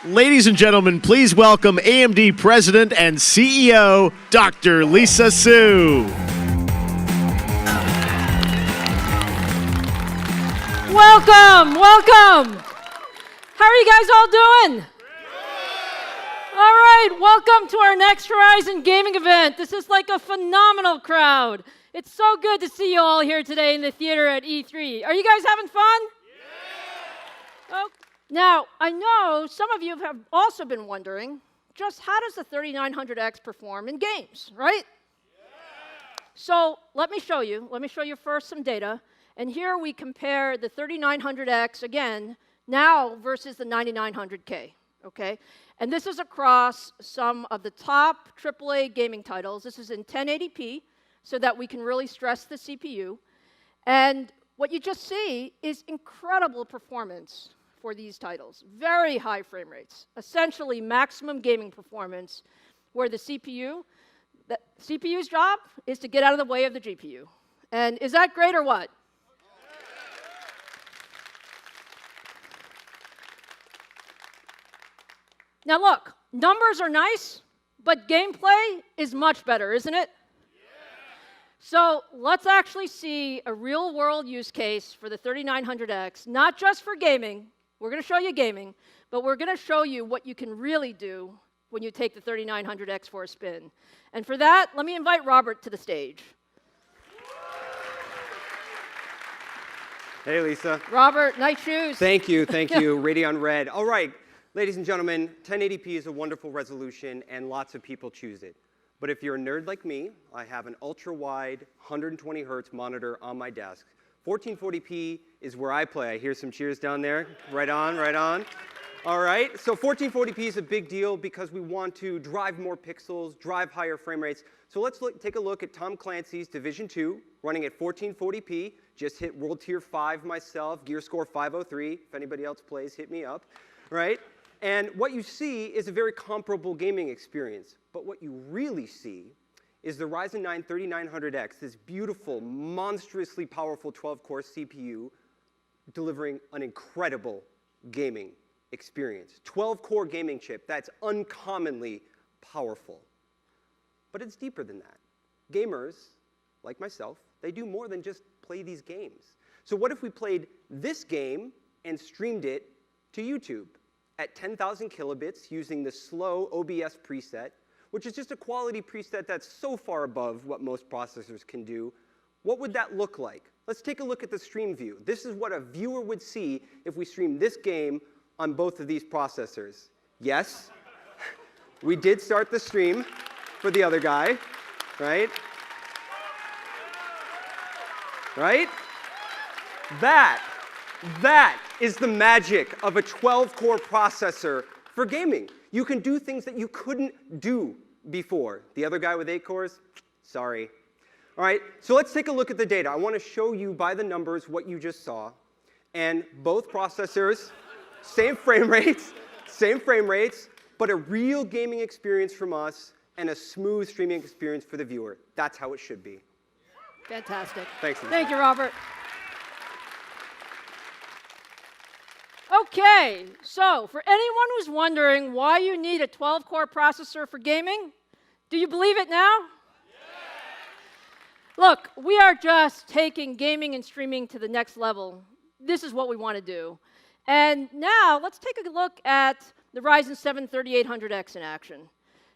Ladies and gentlemen, please welcome AMD President and CEO, Dr. Lisa Su. Welcome, welcome. How are you guys all doing? All right, welcome to our next Horizon Gaming event. This is like a phenomenal crowd. It's so good to see you all here today in the theater at E3. Are you guys having fun? Yeah. Oh, now, I know some of you have also been wondering, just how does the 3900X perform in games, right? Yeah. So let me show you. Let me show you first some data. And here we compare the 3900X, again, now versus the 9900K, okay? And this is across some of the top AAA gaming titles. This is in 1080p, so that we can really stress the CPU. And what you just see is incredible performance for these titles. Very high frame rates, essentially maximum gaming performance, where the CPU's job is to get out of the way of the GPU. And is that great or what? Now look, numbers are nice, but gameplay is much better, isn't it? So let's actually see a real-world use case for the 3900X, not just for gaming. We're going to show you gaming, but we're going to show you what you can really do when you take the 3900X for a spin. And for that, let me invite Robert to the stage. Hey, Lisa. Robert, nice shoes. Thank you, Radeon Red. All right, ladies and gentlemen, 1080p is a wonderful resolution, and lots of people choose it. But if you're a nerd like me, I have an ultra-wide 120 hertz monitor on my desk. 1440p is where I play. I hear some cheers down there. Right on, right on. All right, so 1440p is a big deal because we want to drive more pixels, drive higher frame rates. So let's take a look at Tom Clancy's Division 2, running at 1440p. Just hit World Tier 5 myself, gear score 503. If anybody else plays, hit me up, right? And what you see is a very comparable gaming experience. But what you really see is the Ryzen 9 3900X, this beautiful, monstrously powerful 12-core CPU, delivering an incredible gaming experience. 12-core gaming chip, that's uncommonly powerful. But it's deeper than that. Gamers, like myself, they do more than just play these games. So what if we played this game and streamed it to YouTube at 10,000 kilobits using the slow OBS preset, which is just a quality preset that's so far above what most processors can do? What would that look like? Let's take a look at the stream view. This is what a viewer would see if we streamed this game on both of these processors. Yes, we did start the stream for the other guy, right? Right? That is the magic of a 12-core processor for gaming. You can do things that you couldn't do before. The other guy with 8 cores, sorry. All right, so let's take a look at the data. I want to show you by the numbers what you just saw. And both processors, same frame rates, but a real gaming experience from us and a smooth streaming experience for the viewer. That's how it should be. Fantastic. Thanks, Lisa. Thank you, Robert. Okay, so for anyone who's wondering why you need a 12-core processor for gaming, do you believe it now? Yeah. Look, we are just taking gaming and streaming to the next level. This is what we want to do. And now, let's take a look at the Ryzen 7 3800X in action.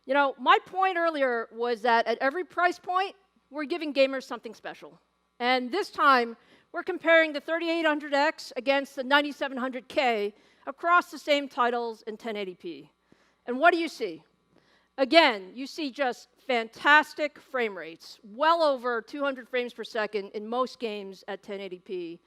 You know, my point earlier was that at every price point, we're giving gamers something special. And this time, we're comparing the 3800X against the 9700K across the same titles in 1080p. And what do you see? Again, you see just fantastic frame rates, well over 200 frames per second in most games at 1080p.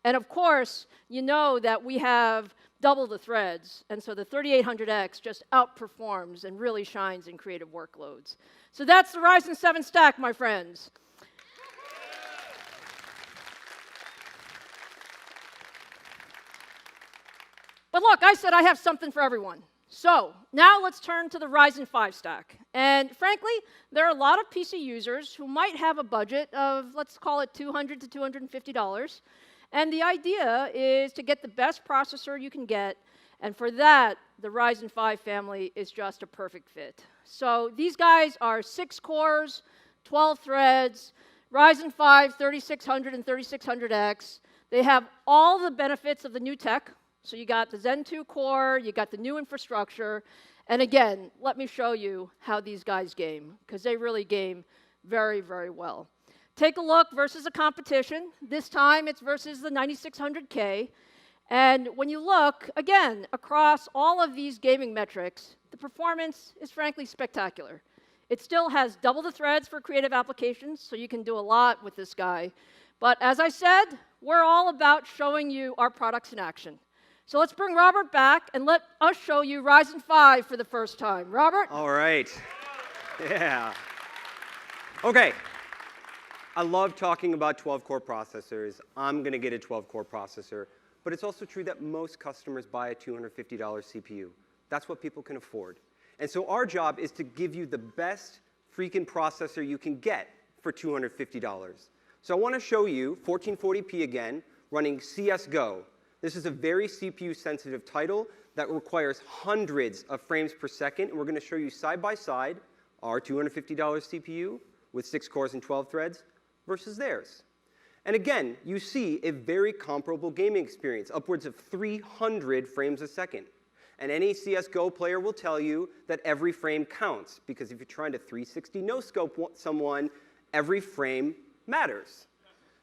And of course, you know that we have double the threads, and so the 3800X just outperforms and really shines in creative workloads. So that's the Ryzen 7 stack, my friends. But look, I said I have something for everyone. So now let's turn to the Ryzen 5 stack. And frankly, there are a lot of PC users who might have a budget of, let's call it $200 to $250. And the idea is to get the best processor you can get, and for that, the Ryzen 5 family is just a perfect fit. So these guys are 6 cores, 12 threads, Ryzen 5 3600 and 3600X. They have all the benefits of the new tech. So you got the Zen 2 core, you got the new infrastructure, and again, let me show you how these guys game, because they really game very, very well. Take a look versus a competition. This time it's versus the 9600K. And when you look, again, across all of these gaming metrics, the performance is frankly spectacular. It still has double the threads for creative applications, so you can do a lot with this guy. But as I said, we're all about showing you our products in action. So let's bring Robert back and let us show you Ryzen 5 for the first time. Robert? All right. Yeah. Okay. I love talking about 12-core processors. I'm going to get a 12-core processor. But it's also true that most customers buy a $250 CPU. That's what people can afford. And so our job is to give you the best freaking processor you can get for $250. So I want to show you 1440p again, running CSGO. This is a very CPU-sensitive title that requires hundreds of frames per second. And we're going to show you side by side our $250 CPU with 6 cores and 12 threads versus theirs. And again, you see a very comparable gaming experience, upwards of 300 frames a second. And any CSGO player will tell you that every frame counts, because if you're trying to 360 no-scope someone, every frame matters.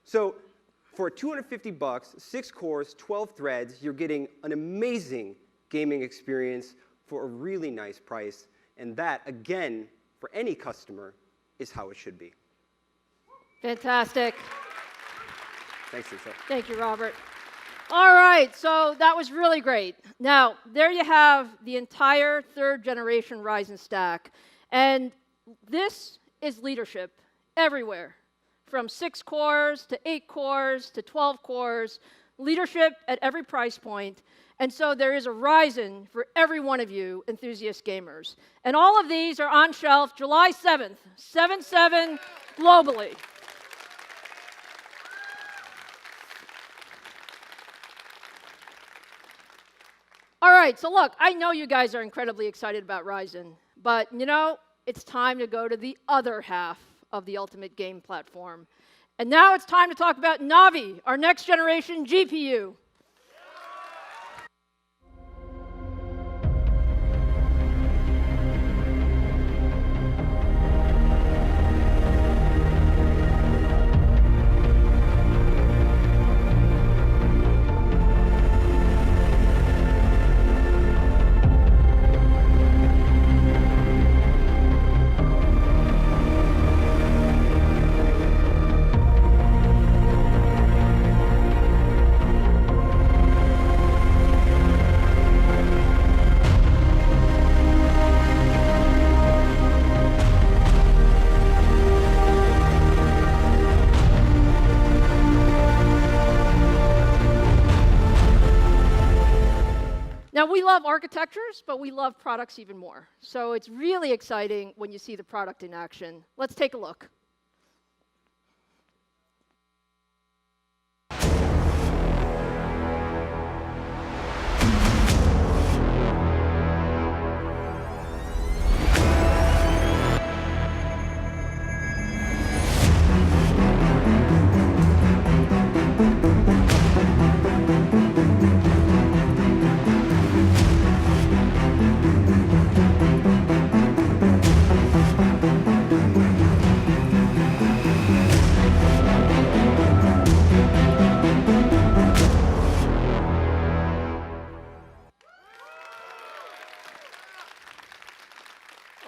So for $250, 6 cores, 12 threads, you're getting an amazing gaming experience for a really nice price. And that, again, for any customer, is how it should be. Fantastic. Thanks, Lisa. Thank you, Robert. All right, so that was really great. Now, there you have the entire third-generation Ryzen stack. And this is leadership everywhere, from 6 cores to 8 cores to 12 cores, leadership at every price point. And so there is a Ryzen for every one of you enthusiast gamers. And all of these are on shelf July 7th, 7/7 globally. All right, so look, I know you guys are incredibly excited about Ryzen, but you know, it's time to go to the other half of the ultimate game platform. And now it's time to talk about Navi, our next generation GPU. Now, we love architectures, but we love products even more. So it's really exciting when you see the product in action. Let's take a look.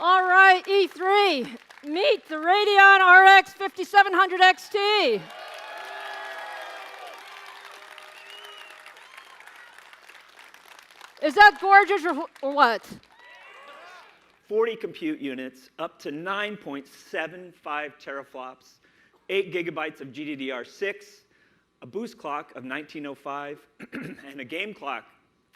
All right, E3, meet the Radeon RX 5700 XT. Is that gorgeous or what? 40 compute units, up to 9.75 teraflops, 8 gigabytes of GDDR6, a boost clock of 1905, and a game clock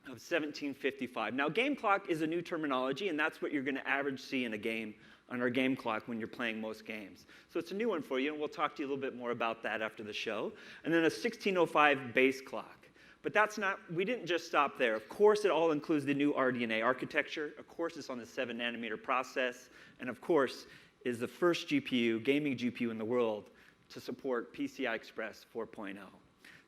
of 1755. Now, game clock is a new terminology, and that's what you're going to average see in a game on our game clock when you're playing most games. So it's a new one for you, and we'll talk to you a little bit more about that after the show. And then a 1605 base clock. But that's not, we didn't just stop there. Of course, it all includes the new RDNA architecture. Of course, it's on the 7-nanometer process. And of course, is the first GPU, gaming GPU in the world to support PCI Express 4.0.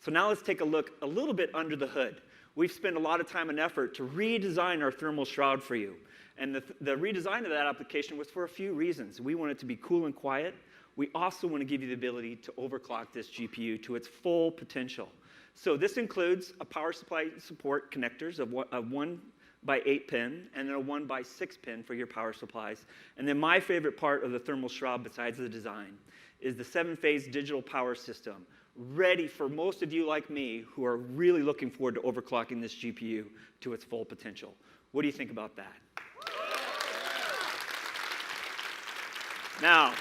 So now let's take a look a little bit under the hood. We've spent a lot of time and effort to redesign our thermal shroud for you. And the redesign of that application was for a few reasons. We want it to be cool and quiet. We also want to give you the ability to overclock this GPU to its full potential. So this includes a power supply support connectors of a 1x8 pin and then a 1x6 pin for your power supplies. And then my favorite part of the thermal shroud, besides the design, is the 7-phase digital power system, ready for most of you like me who are really looking forward to overclocking this GPU to its full potential. What do you think about that? Now,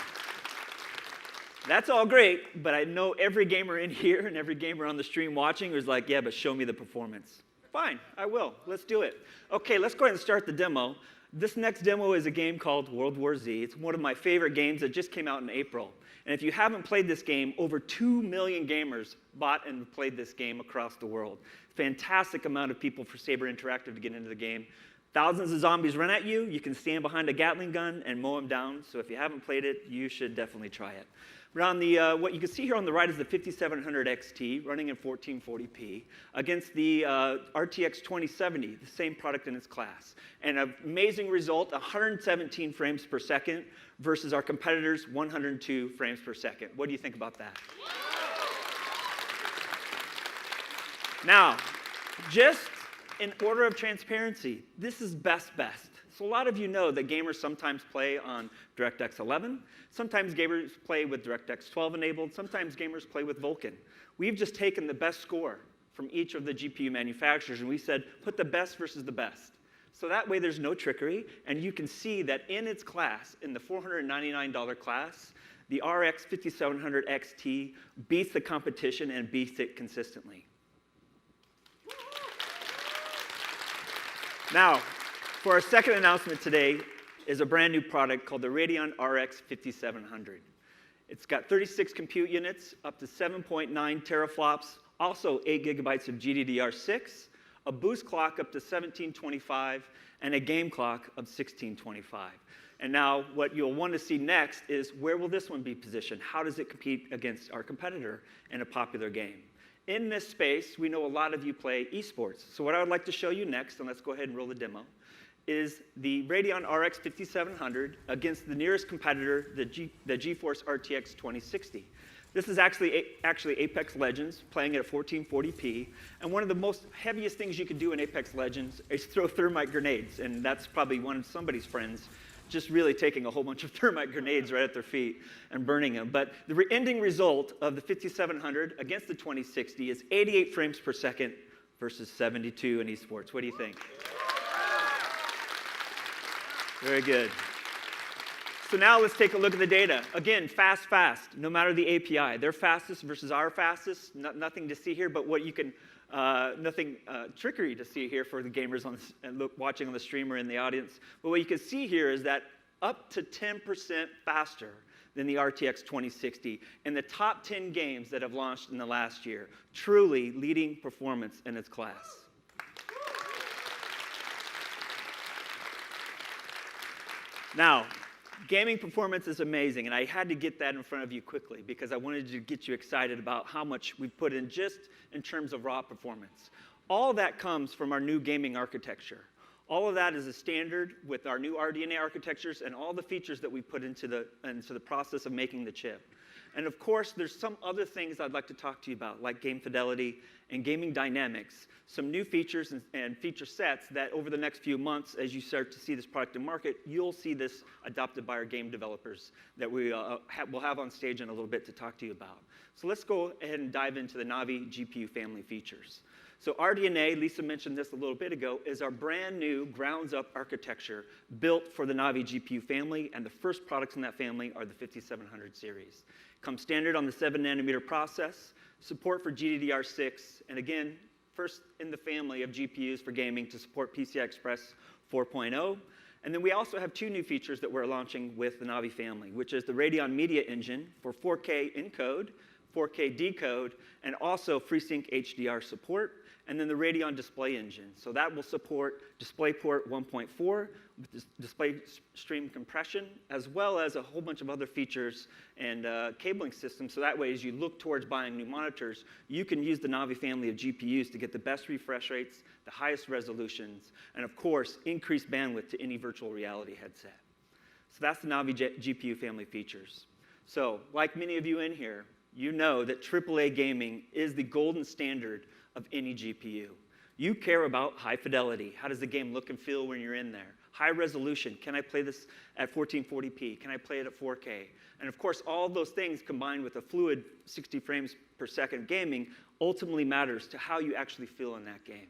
that's all great, but I know every gamer in here and every gamer on the stream watching is like, yeah, but show me the performance. Fine, I will. Let's do it. Okay, let's go ahead and start the demo. This next demo is a game called World War Z. It's one of my favorite games that just came out in April. And if you haven't played this game, over 2 million gamers bought and played this game across the world. Fantastic amount of people for Saber Interactive to get into the game. Thousands of zombies run at you. You can stand behind a Gatling gun and mow them down. So if you haven't played it, you should definitely try it. Around the, what you can see here on the right is the 5700 XT running in 1440p against the RTX 2070, the same product in its class. And an amazing result, 117 frames per second versus our competitors' 102 frames per second. What do you think about that? Now, just in order of transparency, this is best. So a lot of you know that gamers sometimes play on DirectX 11, sometimes gamers play with DirectX 12 enabled, sometimes gamers play with Vulkan. We've just taken the best score from each of the GPU manufacturers and we said, put the best versus the best. So that way there's no trickery, and you can see that in its class, in the $499 class, the RX 5700 XT beats the competition and beats it consistently. Now, for our second announcement today is a brand new product called the Radeon RX 5700. It's got 36 compute units, up to 7.9 teraflops, also 8 gigabytes of GDDR6, a boost clock up to 1725, and a game clock of 1625. And now what you'll want to see next is where will this one be positioned? How does it compete against our competitor in a popular game? In this space, we know a lot of you play esports. So what I would like to show you next, and let's go ahead and roll the demo, is the Radeon RX 5700 against the nearest competitor, the GeForce RTX 2060. This is actually Apex Legends, playing it at 1440p. And one of the most heaviest things you can do in Apex Legends is throw thermite grenades. And that's probably one of somebody's friends just really taking a whole bunch of thermite grenades right at their feet and burning them. But the ending result of the 5700 against the 2060 is 88 frames per second versus 72 in esports. What do you think? Very good. So now let's take a look at the data. Again, fast, no matter the API. Their fastest versus our fastest, nothing to see here, but what you can, nothing trickery to see here for the gamers on this, and watching on the stream or in the audience. But what you can see here is that up to 10% faster than the RTX 2060 in the top 10 games that have launched in the last year. Truly leading performance in its class. Now, gaming performance is amazing, and I had to get that in front of you quickly because I wanted to get you excited about how much we put in just in terms of raw performance. All that comes from our new gaming architecture. All of that is a standard with our new RDNA architectures and all the features that we put into the process of making the chip. And of course, there's some other things I'd like to talk to you about, like game fidelity and gaming dynamics, some new features and feature sets that over the next few months, as you start to see this product in market, you'll see this adopted by our game developers that we'll have on stage in a little bit to talk to you about. So let's go ahead and dive into the Navi GPU family features. So RDNA, Lisa mentioned this a little bit ago, is our brand new grounds-up architecture built for the Navi GPU family, and the first products in that family are the 5700 series. Comes standard on the 7-nanometer process, support for GDDR6, and again, first in the family of GPUs for gaming to support PCI Express 4.0. And then we also have 2 new features that we're launching with the Navi family, which is the Radeon Media Engine for 4K encode, 4K decode, and also FreeSync HDR support, and then the Radeon Display Engine. So that will support DisplayPort 1.4 with display stream compression, as well as a whole bunch of other features and cabling systems. So that way, as you look towards buying new monitors, you can use the Navi family of GPUs to get the best refresh rates, the highest resolutions, and of course, increased bandwidth to any virtual reality headset. So that's the Navi GPU family features. So, like many of you in here, you know that AAA gaming is the golden standard of any GPU. You care about high fidelity. How does the game look and feel when you're in there? High resolution. Can I play this at 1440p? Can I play it at 4K? And of course, all of those things combined with a fluid 60 frames per second gaming ultimately matters to how you actually feel in that game.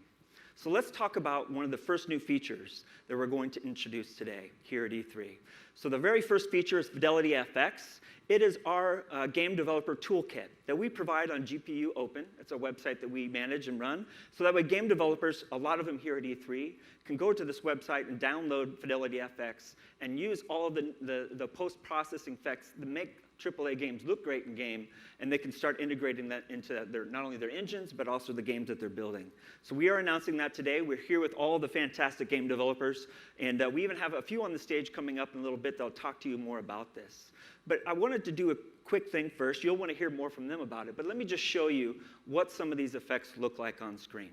So let's talk about one of the first new features that we're going to introduce today here at E3. So the very first feature is Fidelity FX. It is our game developer toolkit that we provide on GPU Open. It's a website that we manage and run. So that way game developers, a lot of them here at E3, can go to this website and download Fidelity FX and use all of the post-processing effects that make AAA games look great in game, and they can start integrating that into not only their engines, but also the games that they're building. So we are announcing that today. We're here with all the fantastic game developers, and we even have a few on the stage coming up in a little bit that'll talk to you more about this. But I wanted to do a quick thing first. You'll want to hear more from them about it, but let me just show you what some of these effects look like on screen.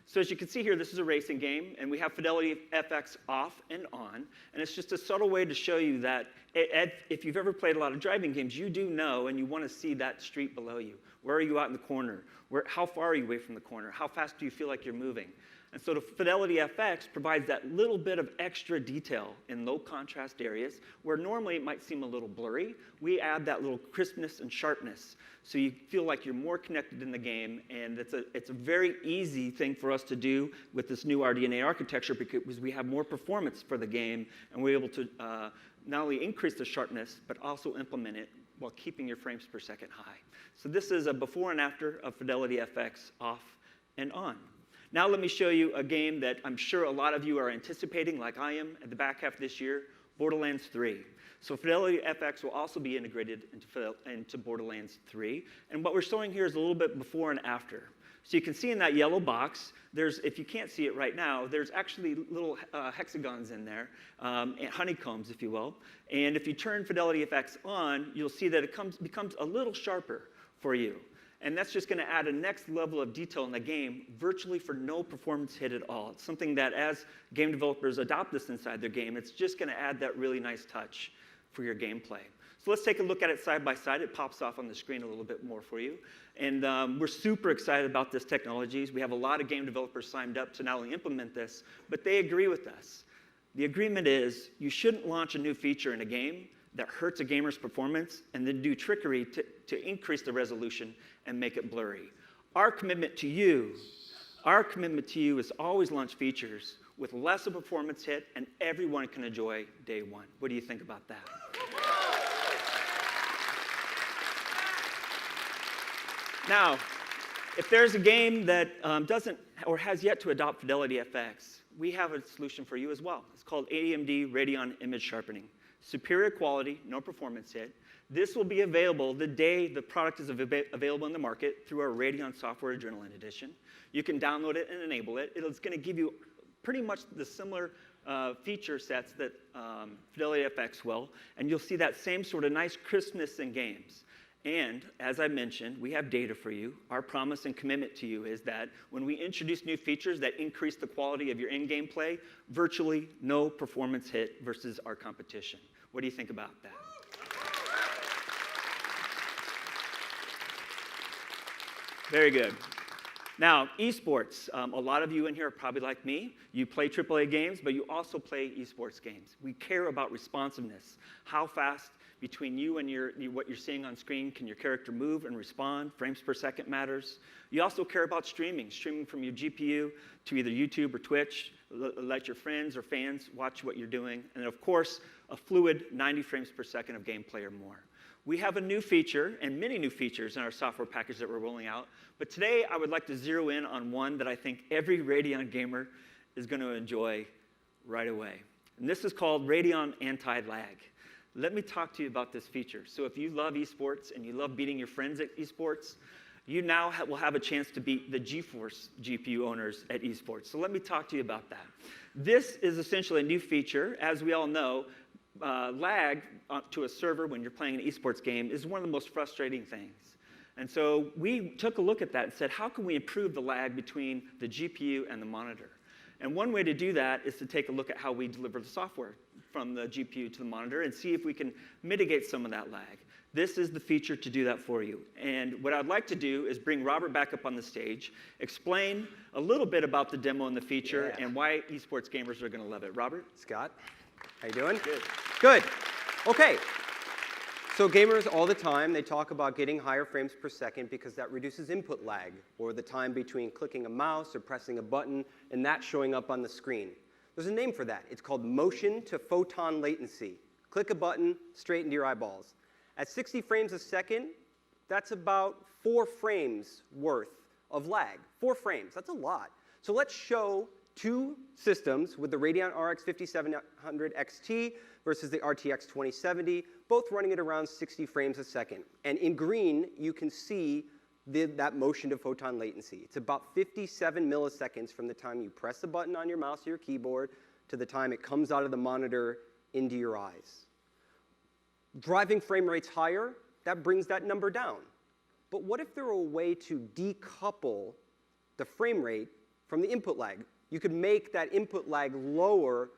So as you can see here, this is a racing game, and we have Fidelity FX off and on, and it's just a subtle way to show you that if you've ever played a lot of driving games, you do know and you want to see that street below you. Where are you out in the corner? How far are you away from the corner? How fast do you feel like you're moving? And so the Fidelity FX provides that little bit of extra detail in low contrast areas where normally it might seem a little blurry. We add that little crispness and sharpness so you feel like you're more connected in the game, and it's a very easy thing for us to do with this new RDNA architecture because we have more performance for the game, and we're able to not only increase the sharpness, but also implement it while keeping your frames per second high. So this is a before and after of Fidelity FX off and on. Now let me show you a game that I'm sure a lot of you are anticipating, like I am, at the back half of this year, Borderlands 3. So Fidelity FX will also be integrated into Borderlands 3. And what we're showing here is a little bit before and after. So you can see in that yellow box, if you can't see it right now, there's actually little hexagons in there, and honeycombs, if you will. And if you turn Fidelity FX on, you'll see that it becomes a little sharper for you. And that's just going to add a next level of detail in the game, virtually for no performance hit at all. It's something that as game developers adopt this inside their game, it's just going to add that really nice touch for your gameplay. So let's take a look at it side by side. It pops off on the screen a little bit more for you. And we're super excited about this technology. We have a lot of game developers signed up to not only implement this, but they agree with us. The agreement is you shouldn't launch a new feature in a game that hurts a gamer's performance and then do trickery to increase the resolution and make it blurry. Our commitment to you is always launch features with less of a performance hit and everyone can enjoy day one. What do you think about that? Now, if there's a game that doesn't or has yet to adopt Fidelity FX, we have a solution for you as well. It's called AMD Radeon Image Sharpening. Superior quality, no performance hit. This will be available the day the product is available in the market through our Radeon Software Adrenaline Edition. You can download it and enable it. It's going to give you pretty much the similar feature sets that Fidelity FX will, and you'll see that same sort of nice crispness in games. And as I mentioned, we have data for you. Our promise and commitment to you is that when we introduce new features that increase the quality of your in-game play, virtually no performance hit versus our competition. What do you think about that? Very good. Now, esports. A lot of you in here are probably like me. You play AAA games, but you also play esports games. We care about responsiveness. How fast between you and what you're seeing on screen can your character move and respond? Frames per second matters. You also care about streaming from your GPU to either YouTube or Twitch. Let your friends or fans watch what you're doing. And of course, a fluid 90 frames per second of gameplay or more. we have a new feature and many new features in our software package that we're rolling out. But today, I would like to zero in on one that I think every Radeon gamer is going to enjoy right away. And this is called Radeon Anti-Lag. Let me talk to you about this feature. So if you love esports and you love beating your friends at esports, you now will have a chance to beat the GeForce GPU owners at esports. So let me talk to you about that. This is essentially a new feature. As we all know, lag to a server when you're playing an esports game is one of the most frustrating things. And so we took a look at that and said, how can we improve the lag between the GPU and the monitor? And one way to do that is to take a look at how we deliver the software from the GPU to the monitor and see if we can mitigate some of that lag. This is the feature to do that for you. And what I'd like to do is bring Robert back up on the stage, explain a little bit about the demo and the feature and why esports gamers are going to love it. Robert? Scott, how you doing? Good. Good. Okay. So gamers all the time, they talk about getting higher frames per second because that reduces input lag, or the time between clicking a mouse or pressing a button and that showing up on the screen. There's a name for that. It's called motion to photon latency. Click a button, straight into your eyeballs. At 60 frames a second, that's about 4 frames worth of lag. 4 frames, that's a lot. So let's show 2 systems with the Radeon RX 5700 XT versus the RTX 2070, both running at around 60 frames a second. And in green, you can see that motion to photon latency. It's about 57 milliseconds from the time you press the button on your mouse or your keyboard to the time it comes out of the monitor into your eyes. Driving frame rates higher, that brings that number down. But what if there were a way to decouple the frame rate from the input lag? You could make that input lag lower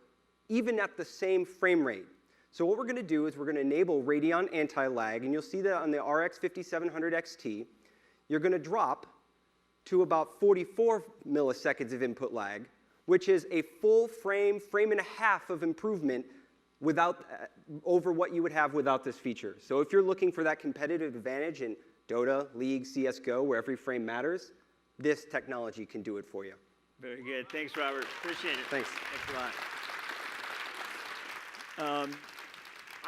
even at the same frame rate. So what we're going to do is we're going to enable Radeon Anti-Lag, and you'll see that on the RX 5700 XT. You're going to drop to about 44 milliseconds of input lag, which is a full frame and a half of improvement over what you would have without this feature. So if you're looking for that competitive advantage in Dota, League, CSGO, where every frame matters, this technology can do it for you. Very good. Thanks, Robert. Appreciate it. Thanks. Thanks a lot.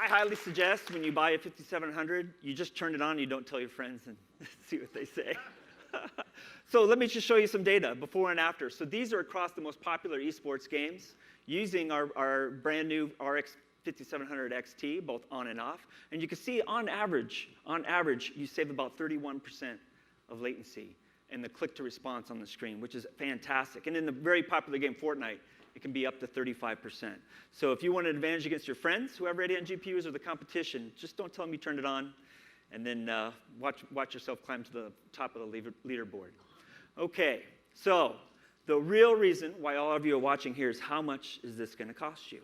I highly suggest when you buy a 5700, you just turn it on, you don't tell your friends, and see what they say. So let me just show you some data, before and after. So these are across the most popular esports games using our brand new RX 5700 XT, both on and off. And you can see on average, you save about 31% of latency in the click-to-response on the screen, which is fantastic. And in the very popular game Fortnite, it can be up to 35%. So if you want an advantage against your friends who have Radeon GPUs or the competition, just don't tell them you turned it on, and then watch yourself climb to the top of the leaderboard. Okay, so the real reason why all of you are watching here is how much is this going to cost you?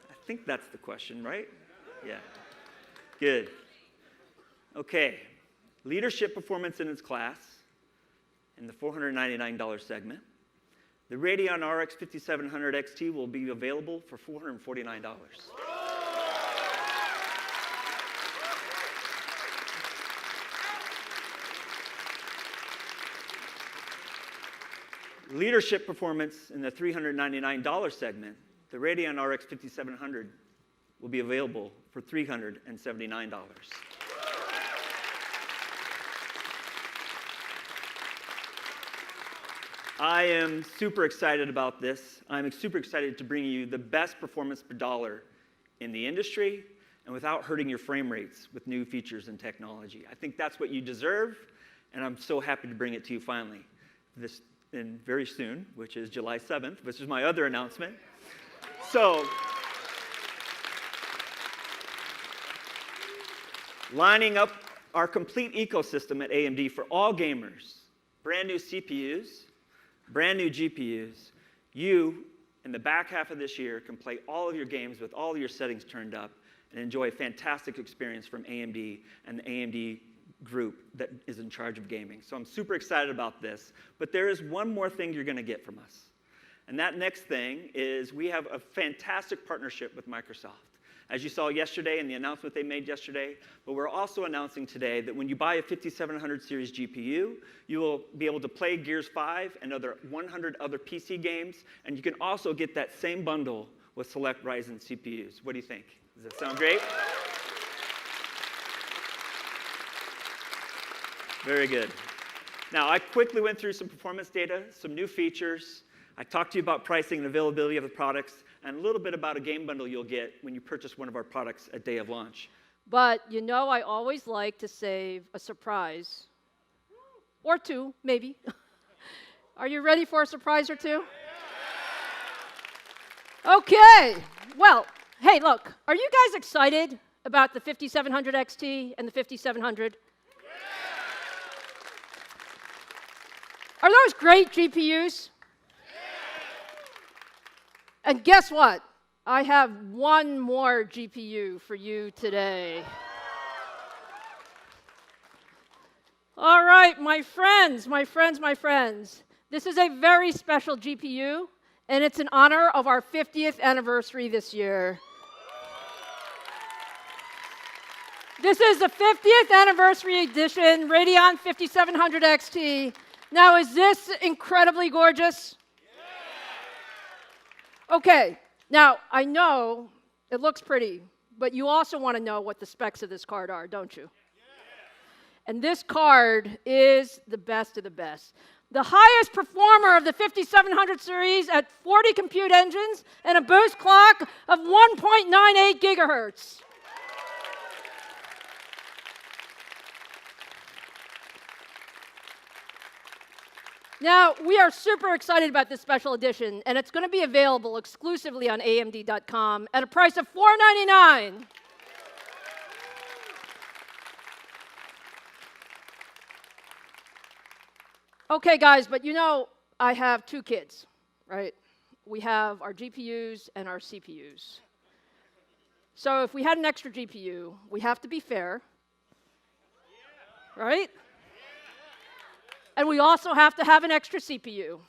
I think that's the question, right? Yeah. Good. Okay. Leadership performance in its class in the $499 segment. The Radeon RX 5700 XT will be available for $449. Leadership performance in the $399 segment, the Radeon RX 5700 will be available for $379. I am super excited about this. I'm super excited to bring you the best performance per dollar in the industry and without hurting your frame rates with new features and technology. I think that's what you deserve, and I'm so happy to bring it to you finally. And very soon, which is July 7th, which is my other announcement. So, lining up our complete ecosystem at AMD for all gamers, brand new CPUs, brand new GPUs, you, in the back half of this year, can play all of your games with all of your settings turned up and enjoy a fantastic experience from AMD and the AMD group that is in charge of gaming. So I'm super excited about this. But there is one more thing you're going to get from us. And that next thing is we have a fantastic partnership with Microsoft. As you saw yesterday in the announcement they made yesterday, but we're also announcing today that when you buy a 5700 series GPU, you will be able to play Gears 5 and 100 other PC games, and you can also get that same bundle with select Ryzen CPUs. What do you think? Does that sound great? Very good. Now, I quickly went through some performance data, some new features. I talked to you about pricing and availability of the products, and a little bit about a game bundle you'll get when you purchase one of our products at day of launch. But you know I always like to save a surprise. Or two, maybe. Are you ready for a surprise or two? Okay. Well, hey, look. Are you guys excited about the 5700 XT and the 5700? Are those great GPUs? And guess what? I have one more GPU for you today. All right, my friends. This is a very special GPU, and it's in honor of our 50th anniversary this year. This is the 50th anniversary edition Radeon 5700 XT. Now, is this incredibly gorgeous? Okay, now, I know it looks pretty, but you also want to know what the specs of this card are, don't you? And this card is the best of the best. The highest performer of the 5700 series at 40 compute engines and a boost clock of 1.98 gigahertz. Now, we are super excited about this special edition, and it's going to be available exclusively on AMD.com at a price of $499. Okay, guys, but you know, I have two kids, right? We have our GPUs and our CPUs. So if we had an extra GPU, we have to be fair, right? And we also have to have an extra CPU.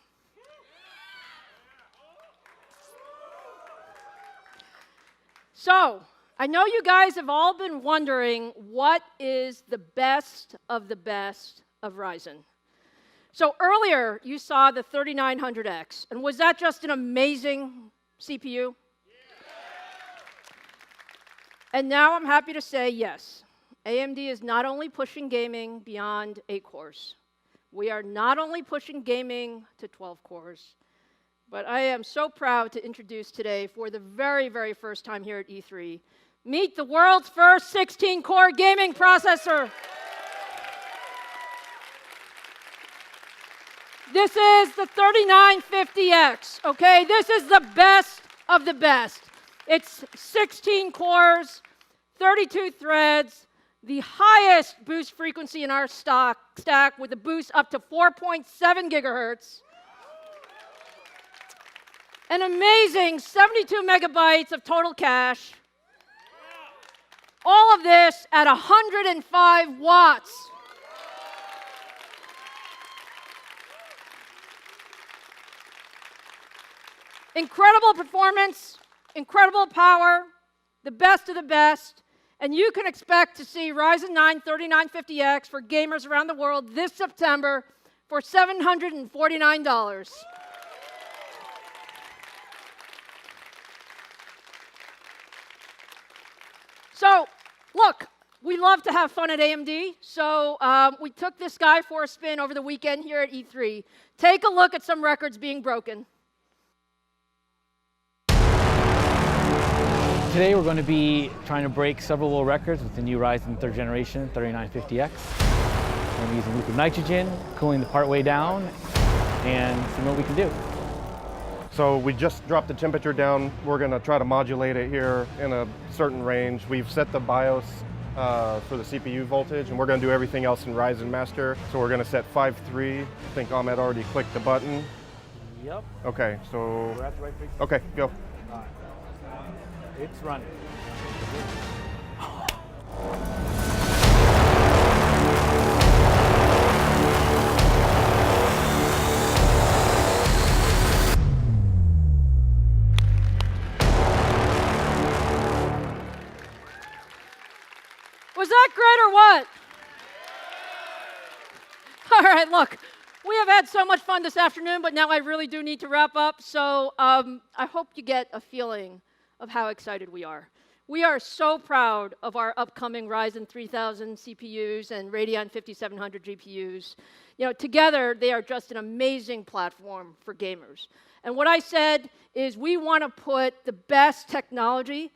So, I know you guys have all been wondering what is the best of Ryzen. So earlier, you saw the 3900X, and was that just an amazing CPU? And now I'm happy to say yes. AMD is not only pushing gaming beyond 8 cores. We are not only pushing gaming to 12 cores, but I am so proud to introduce today, for the very, very first time here at E3, meet the world's first 16-core gaming processor. This is the 3950X, okay? This is the best of the best. It's 16 cores, 32 threads, the highest boost frequency in our stack with a boost up to 4.7 gigahertz. An amazing 72 megabytes of total cache. All of this at 105 watts. Incredible performance, incredible power, the best of the best. And you can expect to see Ryzen 9 3950X for gamers around the world this September for $749. So, look, we love to have fun at AMD, so we took this guy for a spin over the weekend here at E3. Take a look at some records being broken. Today we're going to be trying to break several world records with the new Ryzen 3rd generation 3950X. We're going to be using liquid nitrogen, cooling the part way down, and see what we can do. So we just dropped the temperature down. We're going to try to modulate it here in a certain range. We've set the BIOS for the CPU voltage, and we're going to do everything else in Ryzen Master. So we're going to set 5.3. I think Ahmed already clicked the button. Yep. Okay, so... We're at the right frequency. Okay, go. All right. It's running. Was that great or what? All right, look, we have had so much fun this afternoon, but now I really do need to wrap up. So I hope you get a feeling of how excited we are. We are so proud of our upcoming Ryzen 3000 CPUs and Radeon 5700 GPUs. You know, together, they are just an amazing platform for gamers. And what I said is we want to put the best technology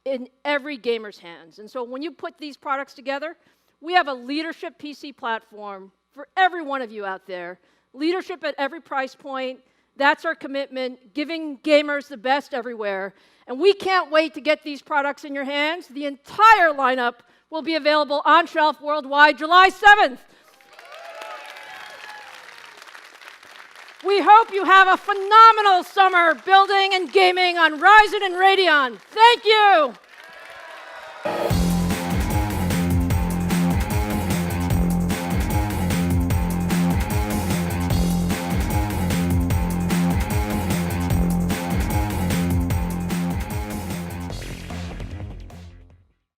in every gamer's hands. And so when you put these products together, we have a leadership PC platform for every one of you out there. Leadership at every price point. That's our commitment, giving gamers the best everywhere. And we can't wait to get these products in your hands. The entire lineup will be available on shelf worldwide July 7th. We hope you have a phenomenal summer building and gaming on Ryzen and Radeon. Thank you.